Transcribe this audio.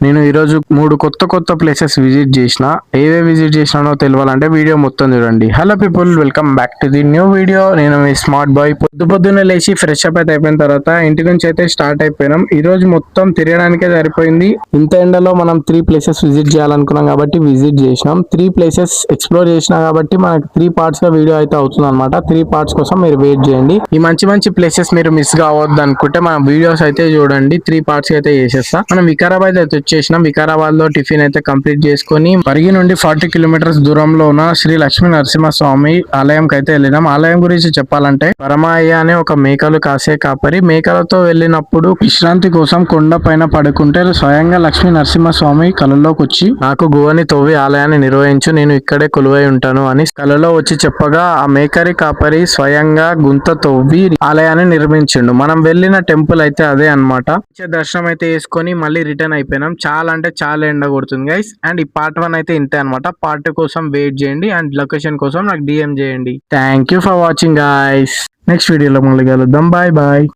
నేను ఈరోజు 3 కొత్త ప్లేసెస్ విజిట్ చేసిన. ఏవే విజిట్ చేసినానో తెలియాలంటే వీడియో మొత్తం చూడండి. Hello people, welcome back to the new video. నేను మీ స్మార్ట్ బాయ్. పొద్దున్నే లేచి ఫ్రెష్ అప్ అయితే అయిపోయిన తర్వాత ఇంటి నుంచి అయితే స్టార్ట్ అయిపోయినాం. ఈ రోజు మొత్తం తిరగడానికే సరిపోయింది. ఇంత ఎండలో మనం 3 ప్లేసెస్ విజిట్ చేయాలనుకున్నాం కాబట్టి విజిట్ చేసినాం. 3 ప్లేసెస్ ఎక్స్ప్లోర్ చేసినా కాబట్టి మనకి 3 పార్ట్స్ గా వీడియో అయితే అవుతుంది అనమాట. 3 పార్ట్స్ కోసం మీరు వెయిట్ చేయండి. ఈ మంచి ప్లేసెస్ మీరు మిస్ కావద్దు అనుకుంటే మన వీడియోస్ అయితే చూడండి. 3 పార్ట్స్ అయితే చేసేస్తా. మనం వికారాబాద్ అయితే వచ్చేసినాం. వికారాబాద్ లో టిఫిన్ అయితే కంప్లీట్ చేసుకుని పరిగి నుండి 40 కిలోమీటర్స్ దూరంలో ఉన్న శ్రీ లక్ష్మీ నరసింహస్వామి ఆలయం అయితే వెళ్ళినాం. ఆలయం గురించి చెప్పాలంటే పరమాయ్య అనే ఒక మేకలు కాసే కాపరి మేకలతో వెళ్ళినప్పుడు విశ్రాంతి కోసం కొండ పైన పడుకుంటే స్వయంగా లక్ష్మీ నరసింహస్వామి కళలోకి వచ్చి నాకు గువని తవ్వి ఆలయాన్ని నిర్వహించు, నేను ఇక్కడే కొలువై ఉంటాను అని కళలో వచ్చి చెప్పగా ఆ మేకరి కాపరి స్వయంగా గుంత తవ్వి ఆలయాన్ని నిర్మించిండు. మనం వెళ్ళిన టెంపుల్ అయితే అదే అన్నమాట. దర్శనం అయితే చేసుకొని మళ్ళీ రిటర్న్ అయిపోయినాం. చాలా అంటే చాలా ఎండ కొడుతుంది గైస్. అండ్ ఈ పార్ట్ 1 అయితే ఇంతే అనమాట. పార్ట్ 2 కోసం వెయిట్ చేయండి అండ్ లొకేషన్ కోసం నాకు DM చేయండి. Thank you for watching guys. Next వీడియోలో మళ్ళీ కలుద్దాం. Bye bye.